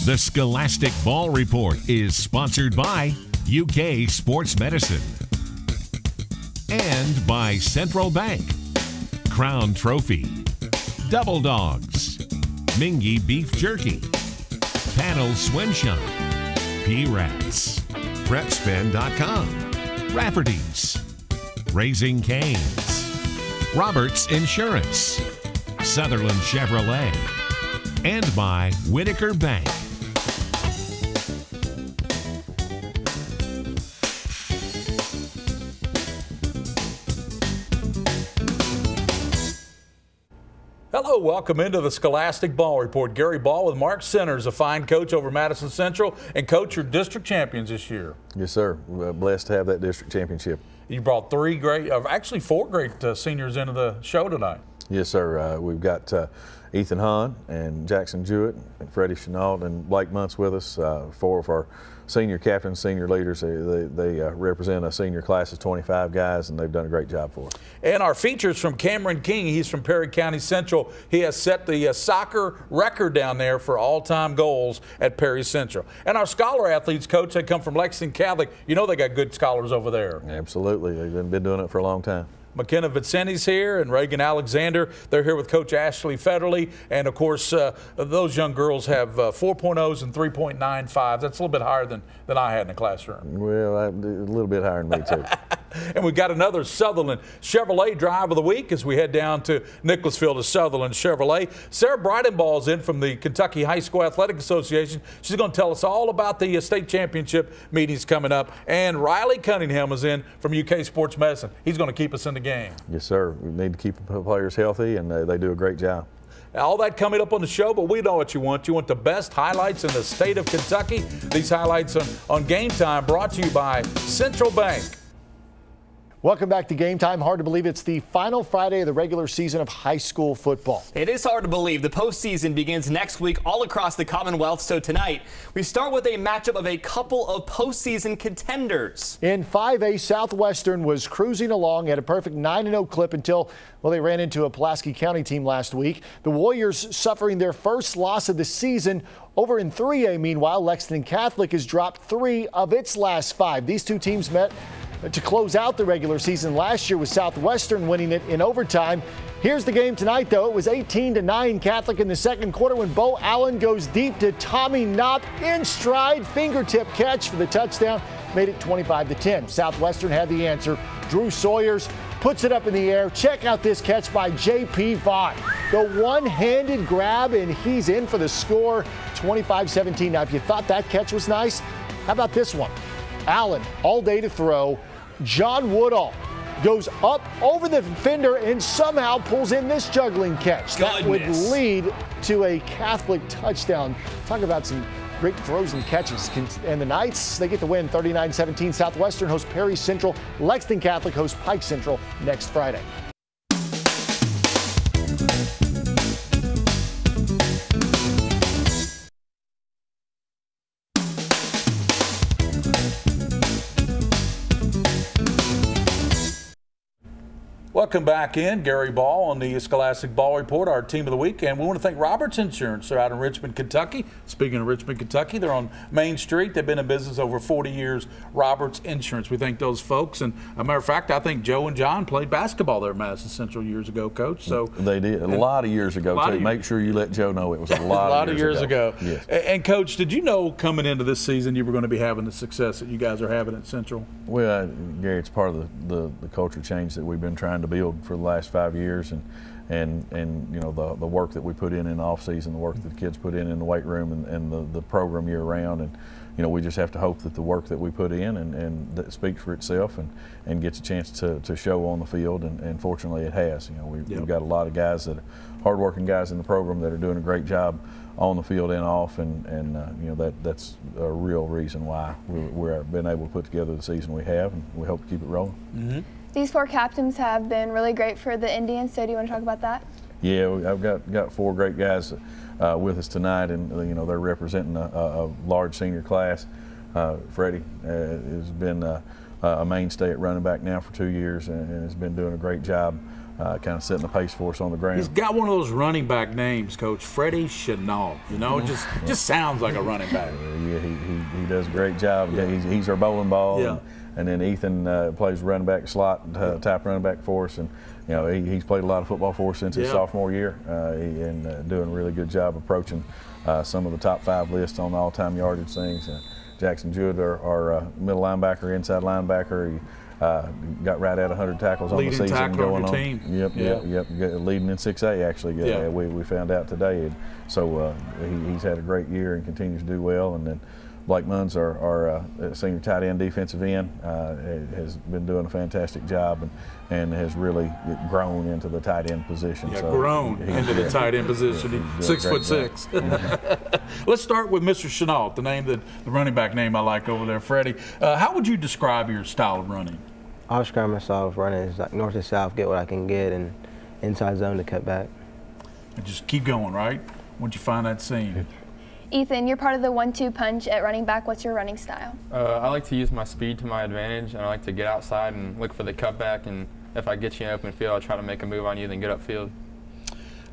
The Scholastic Ball Report is sponsored by UK Sports Medicine and by Central Bank, Crown Trophy, Double Dogs, Mingy Beef Jerky, Panel Swimshine, P-Rats, PrepSpend.com, Rafferty's, Raising Cane's, Roberts Insurance, Sutherland Chevrolet, and by Whitaker Bank. Hello, welcome into the Scholastic Ball Report. Gary Ball with Mark Centers, a fine coach over Madison Central. And coach, your district champions this year. Yes, sir. We're blessed to have that district championship. You brought actually four great seniors into the show tonight. Yes, sir. We've got Ethan Hahn and Jackson Jewett and Freddie Chenault and Blake Muntz with us. Four of our senior captains, senior leaders. They represent a senior class of 25 guys, and they've done a great job for us. And our features from Cameron King. He's from Perry County Central. He has set the soccer record down there for all-time goals at Perry Central. And our scholar athletes, coach, they come from Lexington Catholic. You know they got good scholars over there. Absolutely. They've been doing it for a long time. McKenna Vicenti's here and Reagan Alexander. They're here with Coach Ashley Federley. And, of course, those young girls have 4.0s and 3.95s. That's a little bit higher than I had in the classroom. Well, a little bit higher than me, too. And we've got another Sutherland Chevrolet drive of the week as we head down to Nicholasville to Sutherland Chevrolet. Sarah Bridenball's in from the Kentucky High School Athletic Association. She's going to tell us all about the state championship meetings coming up. And Riley Cunningham is in from UK Sports Medicine. He's going to keep us in the game. Yes, sir. We need to keep the players healthy, and they do a great job. All that coming up on the show, but we know what you want. You want the best highlights in the state of Kentucky. These highlights on Game Time brought to you by Central Bank. Welcome back to Game Time. Hard to believe it's the final Friday of the regular season of high school football. It is hard to believe. The postseason begins next week all across the Commonwealth. So tonight, we start with a matchup of a couple of postseason contenders. In 5A, Southwestern was cruising along at a perfect 9-0 clip until, well, they ran into a Pulaski County team last week. The Warriors suffering their first loss of the season. Over in 3A, meanwhile, Lexington Catholic has dropped 3 of its last 5. These two teams met to close out the regular season last year with Southwestern winning it in overtime. Here's the game tonight, though. It was 18-9 Catholic in the second quarter when Bo Allen goes deep to Tommy Knopp in stride. Fingertip catch for the touchdown. Made it 25-10. Southwestern had the answer. Drew Sawyers puts it up in the air. Check out this catch by J.P. Vaughn. The one-handed grab, and he's in for the score, 25-17. Now, if you thought that catch was nice, how about this one? Allen, all day to throw. John Woodall goes up over the defender and somehow pulls in this juggling catch. That would lead to a Catholic touchdown. Talk about some great throws and catches. And the Knights, they get the win 39-17. Southwestern hosts Perry Central. Lexington Catholic hosts Pike Central next Friday. Welcome back in. Gary Ball on the Scholastic Ball Report, our team of the week. And we want to thank Roberts Insurance. They're out in Richmond, Kentucky. Speaking of Richmond, Kentucky, they're on Main Street. They've been in business over 40 years. Roberts Insurance. We thank those folks. And as a matter of fact, I think Joe and John played basketball there at Madison Central years ago, Coach. So they did. A lot of years ago, too. Make sure you let Joe know it was a lot of years ago. Yes. And, Coach, did you know coming into this season you were going to be having the success that you guys are having at Central? Well, Gary, it's part of the culture change that we've been trying to build for the last 5 years, and you know, the work that we put in the off season, the work that the kids put in the weight room, and the program year round. And you know, we just have to hope that the work that we put in and that speaks for itself and gets a chance to show on the field, and fortunately it has. You know, we've got a lot of guys that are hardworking guys in the program that are doing a great job on the field and off, and you know, that's a real reason why we're been able to put together the season we have, and we hope to keep it rolling. Mm-hmm. These 4 captains have been really great for the Indians, so do you want to talk about that? Yeah, I've got 4 great guys with us tonight, and you know, they're representing a large senior class. Freddie has been a mainstay at running back now for 2 years, and has been doing a great job kind of setting the pace for us on the ground. He's got one of those running back names, Coach, Freddie Chenault. You know, just sounds like a running back. Yeah, he does a great job. Yeah. He's our bowling ball. Yeah. And then Ethan plays running back slot, type running back for us. And, you know, he's played a lot of football for us since his sophomore year and doing a really good job approaching some of the top 5 lists on the all-time yardage things. Jackson Jewett, our middle linebacker, inside linebacker, he got right at 100 tackles on the season. Leading tackler on your team. Yep. Leading in 6A, actually, we found out today. And so he's had a great year and continues to do well. And then Blake Munns, our senior tight end defensive end, has been doing a fantastic job and has really grown into the tight end position. Yeah, so grown into the tight end position. He's 6'6". Let's start with Mr. Chenault, the running back name I like over there, Freddie. How would you describe your style of running? I'll describe myself running is like north to south, get what I can get, and inside zone to cut back. And just keep going, right? Once you find that seam. Ethan, you're part of the 1-2 punch at running back. What's your running style? I like to use my speed to my advantage, and I like to get outside and look for the cutback. And if I get you in open field, I'll try to make a move on you, then get upfield.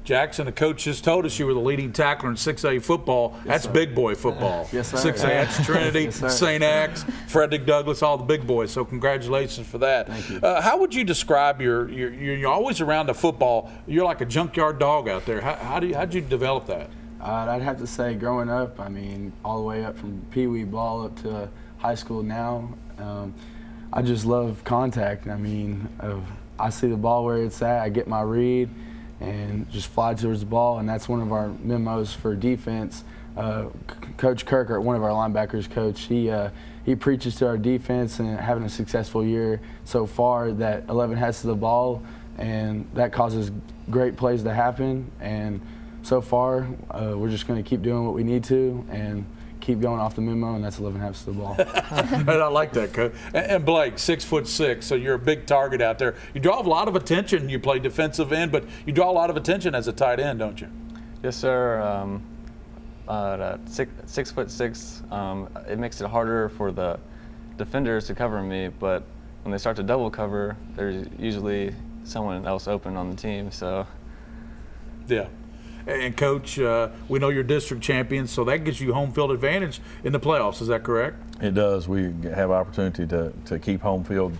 Jackson, the coach just told us you were the leading tackler in 6A football. That's big boy football. Yes, sir. 6A, that's Trinity, St. X, Frederick Douglass, all the big boys. So congratulations for that. Thank you. How would you describe you're always around the football? You're like a junkyard dog out there. How'd you develop that? I'd have to say growing up, I mean, all the way up from pee-wee ball up to high school now, I just love contact. I mean, I see the ball where it's at, I get my read, and just fly towards the ball, and that's one of our memos for defense. Coach Kirk, one of our linebackers coach, he preaches to our defense and having a successful year so far that 11 heads to the ball, and that causes great plays to happen. And so far, we're just going to keep doing what we need to and keep going off the memo, and that's 11 halves to the ball. I like that, Coach. And Blake, 6'6", so you're a big target out there. You draw a lot of attention. You play defensive end, but you draw a lot of attention as a tight end, don't you? Yes, sir. 6'6", it makes it harder for the defenders to cover me, but when they start to double cover, there's usually someone else open on the team. So. Yeah. And Coach, we know you're district champions, so that gives you home field advantage in the playoffs. Is that correct? It does. We have opportunity to keep home field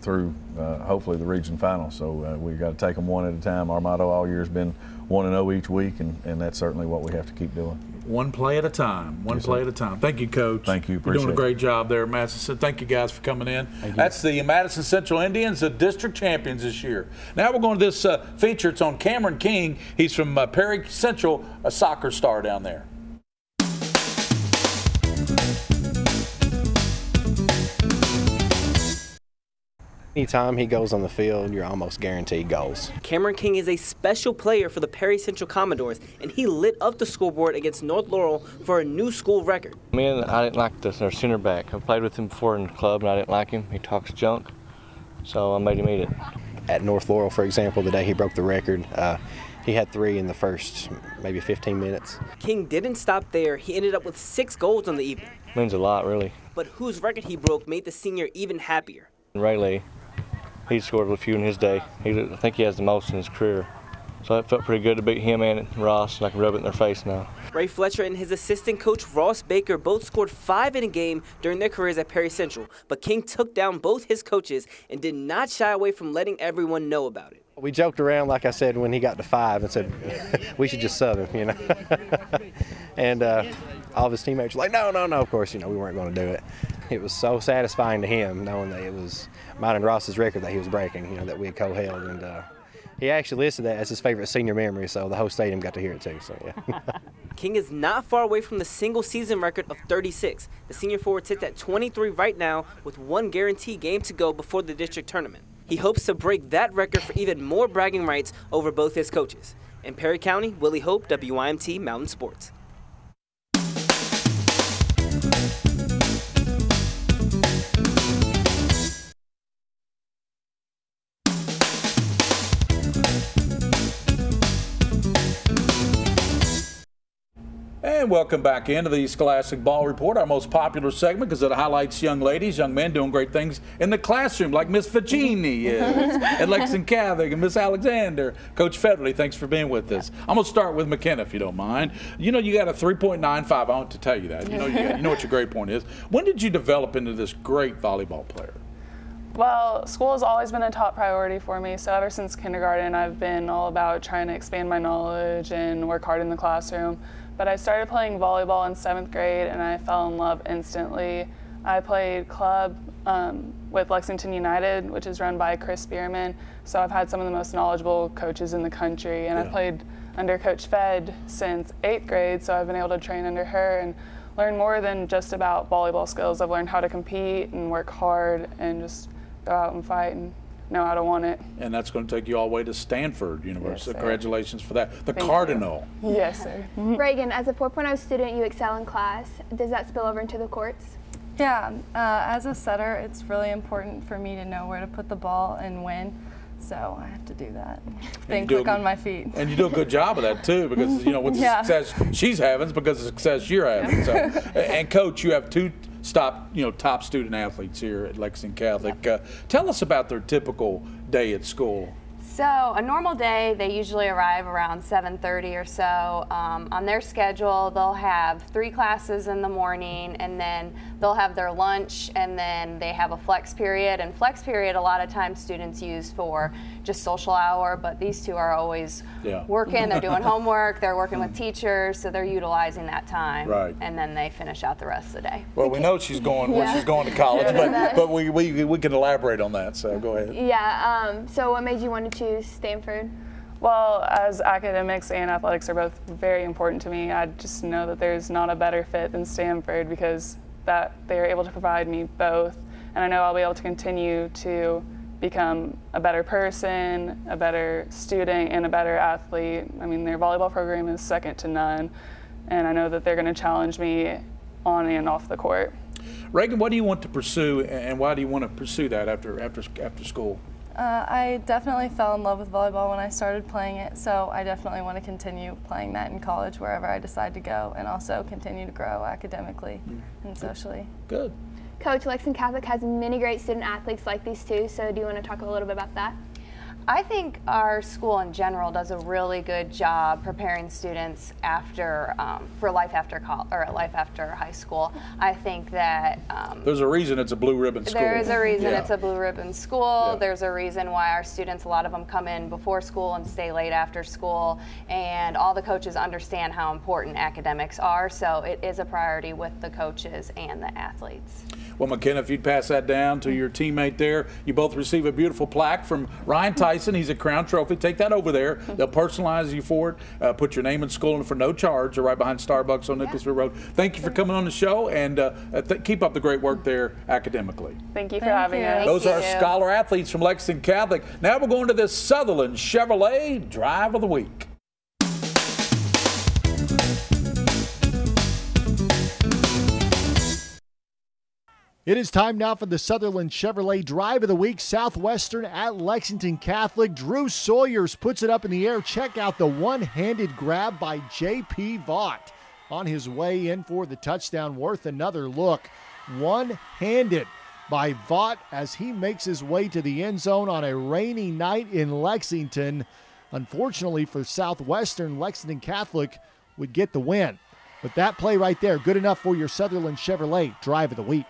through hopefully the region final. So we've got to take them one at a time. Our motto all year has been 1-0 each week, and that's certainly what we have to keep doing. One play at a time. One play at a time. Thank you, Coach. Thank you. You're doing a great job there, Madison. Thank you guys for coming in. That's the Madison Central Indians, the district champions this year. Now we're going to this feature. It's on Cameron King. He's from Perry Central, a soccer star down there. Anytime he goes on the field, you're almost guaranteed goals. Cameron King is a special player for the Perry Central Commodores, and he lit up the scoreboard against North Laurel for a new school record. I didn't like our center back. I've played with him before in the club, and I didn't like him. He talks junk, so I made him eat it. At North Laurel, for example, the day he broke the record, he had 3 in the first maybe 15 minutes. King didn't stop there. He ended up with 6 goals on the evening. Means a lot, really. But whose record he broke made the senior even happier. Rayleigh, he scored a few in his day. I think he has the most in his career. So it felt pretty good to beat him and Ross, and I can rub it in their face now. Ray Fletcher and his assistant coach Ross Baker both scored 5 in a game during their careers at Perry Central, but King took down both his coaches and did not shy away from letting everyone know about it. We joked around, like I said, when he got to 5 and said, we should just sub him, you know. And all of his teammates were like, no, of course, we weren't going to do it. It was so satisfying to him knowing that it was mine and Ross's record that he was breaking, that we had co-held. And he actually listed that as his favorite senior memory, so the whole stadium got to hear it too, so yeah. King is not far away from the single season record of 36. The senior forward sits at 23 right now with 1 guaranteed game to go before the district tournament. He hopes to break that record for even more bragging rights over both his coaches. In Perry County, Willie Hope, WYMT Mountain Sports. And welcome back into the Scholastic Ball Report, our most popular segment because it highlights young ladies, young men doing great things in the classroom, like Miss Virginie at Lexington Catholic and Miss Alexander. Coach Federley, thanks for being with us. I'm going to start with McKenna, if you don't mind. You know you got a 3.95. I want to tell you that. You know what your grade point is. When did you develop into this great volleyball player? Well, school has always been a top priority for me, so ever since kindergarten I've been all about trying to expand my knowledge and work hard in the classroom. But I started playing volleyball in 7th grade and I fell in love instantly. I played club with Lexington United, which is run by Chris Spearman, so I've had some of the most knowledgeable coaches in the country, and I've played under Coach Fed since 8th grade, so I've been able to train under her and learn more than just about volleyball skills. I've learned how to compete and work hard and just go out and fight and know how to want it. And that's going to take you all the way to Stanford University. Yes, congratulations for that. The Thank Cardinal. You. Yes, sir. Reagan, as a 4.0 student, you excel in class. Does that spill over into the courts? Yeah, as a setter, it's really important for me to know where to put the ball and when. So I have to do that. Then quick on my feet. And you do a good job of that too, because you know with the success she's having, it's because of the success you're having. So, and Coach, you have two top student athletes here at Lexington Catholic. Tell us about their typical day at school. So a normal day, they usually arrive around 7:30 or so. On their schedule, they'll have 3 classes in the morning, and then they'll have their lunch, and then they have a flex period. And flex period, a lot of times students use for just social hour, but these two are always working. They're doing homework, they're working with teachers, so they're utilizing that time. Right. And then they finish out the rest of the day. Well, we know she's going where she's going to college, but we can elaborate on that. So go ahead. Yeah. So what made you want to choose Stanford? Well, as academics and athletics are both very important to me, I just know that there's not a better fit than Stanford because that they are able to provide me both, and I know I'll be able to continue to become a better person, a better student, and a better athlete. I mean, their volleyball program is second to none, and I know that they're going to challenge me on and off the court. Reagan, what do you want to pursue, and why do you want to pursue that after school? I definitely fell in love with volleyball when I started playing it, so I definitely want to continue playing that in college wherever I decide to go, and also continue to grow academically and socially. Good. Coach, Lexington Catholic has many great student athletes like these two, so do you want to talk a little bit about that? I think our school in general does a really good job preparing students for life after college or life after high school. I think that there's a reason it's a blue ribbon school. There is a reason it's a blue ribbon school. There's a reason why our students, a lot of them come in before school and stay late after school, and all the coaches understand how important academics are, so it is a priority with the coaches and the athletes. Well, McKenna, if you'd pass that down to your teammate there, you both receive a beautiful plaque from Ryan Tyson. He's a Crown Trophy. Take that over there. They'll personalize you for it. Put your name and school in for no charge. They're right behind Starbucks on Nicholasville Road. Thank you for coming on the show, and keep up the great work there academically. Thank you for having us. Those are scholar athletes from Lexington Catholic. Now we're going to this Sutherland Chevrolet Drive of the Week. It is time now for the Sutherland Chevrolet Drive of the Week. Southwestern at Lexington Catholic. Drew Sawyers puts it up in the air. Check out the one-handed grab by J.P. Vaught on his way in for the touchdown. Worth another look. One-handed by Vaught as he makes his way to the end zone on a rainy night in Lexington. Unfortunately for Southwestern, Lexington Catholic would get the win. But that play right there, good enough for your Sutherland Chevrolet Drive of the Week.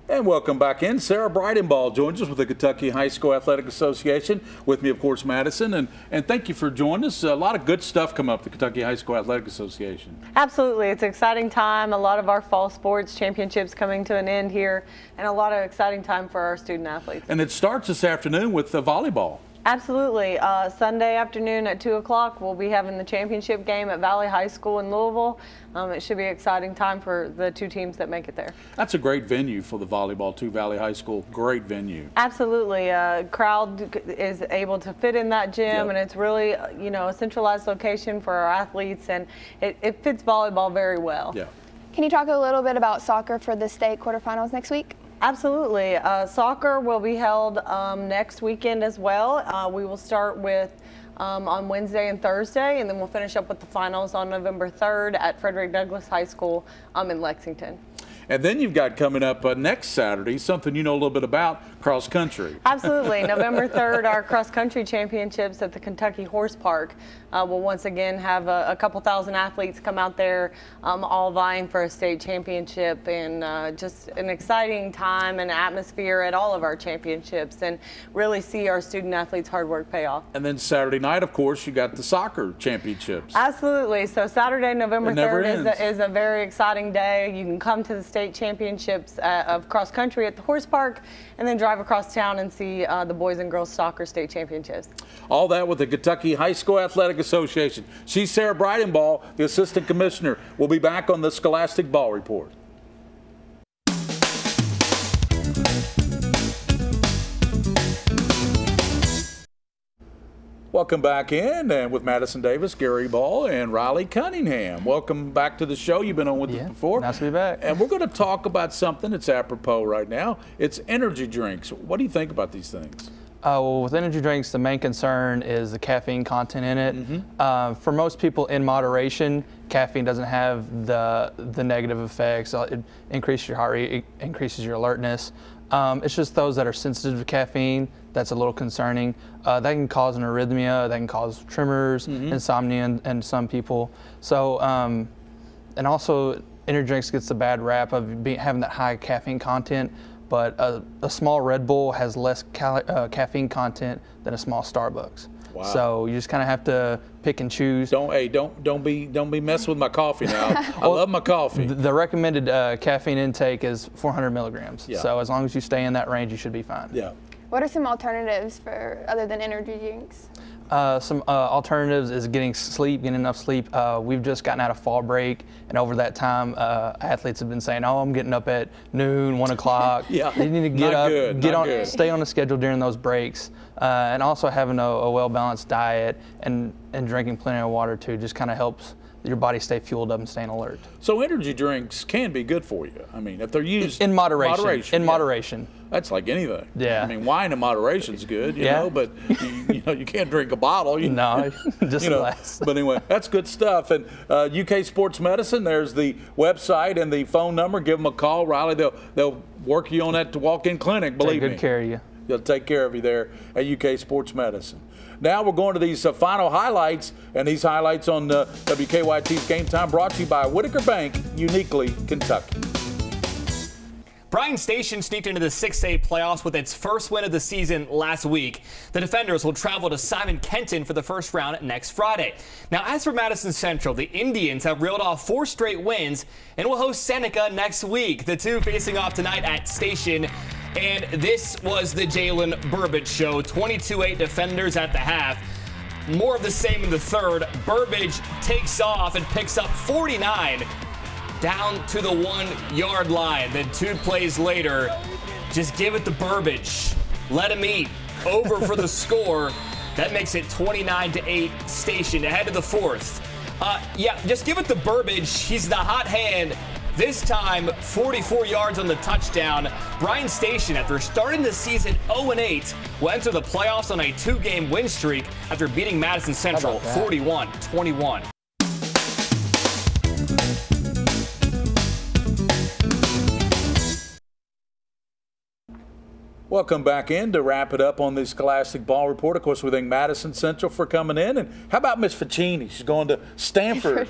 And welcome back in. Sarah Brightenball joins us with the Kentucky High School Athletic Association. With me, of course, Madison. And thank you for joining us. A lot of good stuff come up the Kentucky High School Athletic Association. Absolutely. It's an exciting time. A lot of our fall sports championships coming to an end here, and a lot of exciting time for our student athletes. And it starts this afternoon with volleyball. Absolutely. Sunday afternoon at 2 o'clock, we'll be having the championship game at Valley High School in Louisville. It should be an exciting time for the two teams that make it there. That's a great venue for the volleyball, too, Valley High School. Great venue. Absolutely. Crowd is able to fit in that gym, and it's really, a centralized location for our athletes, and it fits volleyball very well. Yeah. Can you talk a little bit about soccer for the state quarterfinals next week? Absolutely. Soccer will be held next weekend as well. We will start with on Wednesday and Thursday, and then we'll finish up with the finals on November 3rd at Frederick Douglass High School in Lexington. And then you've got coming up next Saturday, something you know a little bit about, cross country. Absolutely. November 3rd, our cross country championships at the Kentucky Horse Park. We'll once again have a couple thousand athletes come out there, all vying for a state championship, and just an exciting time and atmosphere at all of our championships, and really see our student athletes' hard work pay off. And then Saturday night, of course, you got the soccer championships. Absolutely. So Saturday, November 3rd is a very exciting day. You can come to the state championships of cross country at the Horse Park, and then drive across town and see the boys and girls soccer state championships. All that with the Kentucky High School Athletic Association. She's Sarah Bridenbaugh, the Assistant Commissioner. We'll be back on the Scholastic Ball Report. Welcome back in, and with Madison Davis, Gary Ball, and Riley Cunningham. Welcome back to the show. You've been on with us before. Nice to be back. And we're going to talk about something that's apropos right now. It's energy drinks. What do you think about these things? Well, with energy drinks, the main concern is the caffeine content in it. For most people, in moderation, caffeine doesn't have the negative effects. It increases your heart rate, it increases your alertness. It's just those that are sensitive to caffeine that's a little concerning. That can cause an arrhythmia, that can cause tremors, insomnia in some people. So, and also energy drinks gets the bad rap of having that high caffeine content. But a small Red Bull has less caffeine content than a small Starbucks. Wow. So you just kind of have to pick and choose. Don't be messing with my coffee now. I love my coffee. The recommended caffeine intake is 400 milligrams. Yeah. So as long as you stay in that range, you should be fine. Yeah. What are some alternatives for other than energy drinks? Some alternatives is getting enough sleep. We've just gotten out of fall break, and over that time, athletes have been saying, "Oh, I'm getting up at noon, 1 o'clock." Yeah, they need to get stay on the schedule during those breaks, and also having a well-balanced diet and drinking plenty of water too just kind of helps your body stay fueled up and staying alert. So energy drinks can be good for you. I mean, if they're used in moderation. Moderation. That's like anything. Yeah. I mean, wine in moderation is good, you know, but you can't drink a bottle. No, just a glass. But anyway, that's good stuff. And UK Sports Medicine, there's the website and the phone number. Give them a call, Riley. They'll work you on that to walk-in clinic. Believe me. Take good care of you. They'll take care of you there at UK Sports Medicine. Now we're going to these final highlights, and these highlights on WKYT's Game Time brought to you by Whitaker Bank, uniquely Kentucky. Bryan Station sneaked into the 6A playoffs with its first win of the season last week. The Defenders will travel to Simon Kenton for the first round next Friday. Now, as for Madison Central, the Indians have reeled off 4 straight wins and will host Seneca next week. The two facing off tonight at Station. And this was the Jalen Burbage show. 22-8 Defenders at the half. More of the same in the third. Burbage takes off and picks up 49 down to the 1-yard line. Then 2 plays later, just give it to Burbage. Let him eat. Over for the score. That makes it 29-8 Station ahead of the fourth. Just give it to Burbage. He's the hot hand. This time, 44 yards on the touchdown. Bryan Station, after starting the season 0-8, will enter the playoffs on a 2-game win streak after beating Madison Central 41-21. Welcome back in to wrap it up on the Scholastic Ball Report. Of course, we thank Madison Central for coming in. And how about Miss Ficini? She's going to Stanford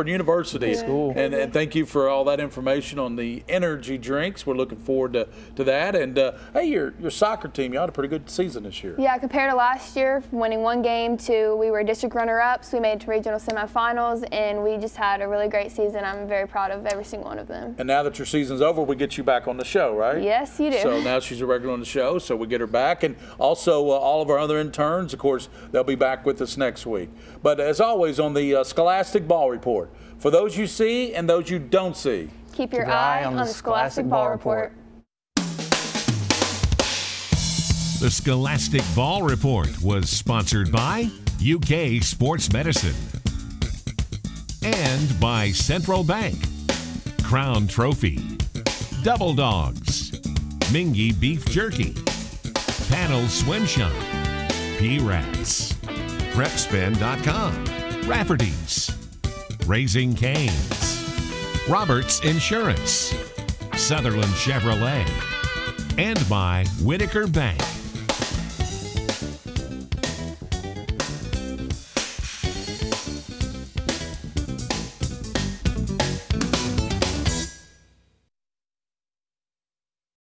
University. School. And thank you for all that information on the energy drinks. We're looking forward to that. And, hey, your soccer team, you had a pretty good season this year. Yeah, compared to last year, winning 1 game to we were district runner-ups. We made it to regional semifinals, and we just had a really great season. I'm very proud of every single one of them. And now that your season's over, we get you back on the show, right? Yes, you do. So now she's a regular on the show, so we get her back. And also all of our other interns, of course, they'll be back with us next week. But as always, on the Scholastic Ball Report, for those you see and those you don't see, keep your eye on the Scholastic Ball Report. The Scholastic Ball Report was sponsored by UK Sports Medicine and by Central Bank, Crown Trophy, Double Dogs, Mingy Beef Jerky, Panel Swim Shop, P-Rats, PrepSpin.com, Rafferty's, Raising Cane's, Roberts Insurance, Sutherland Chevrolet, and by Whitaker Bank.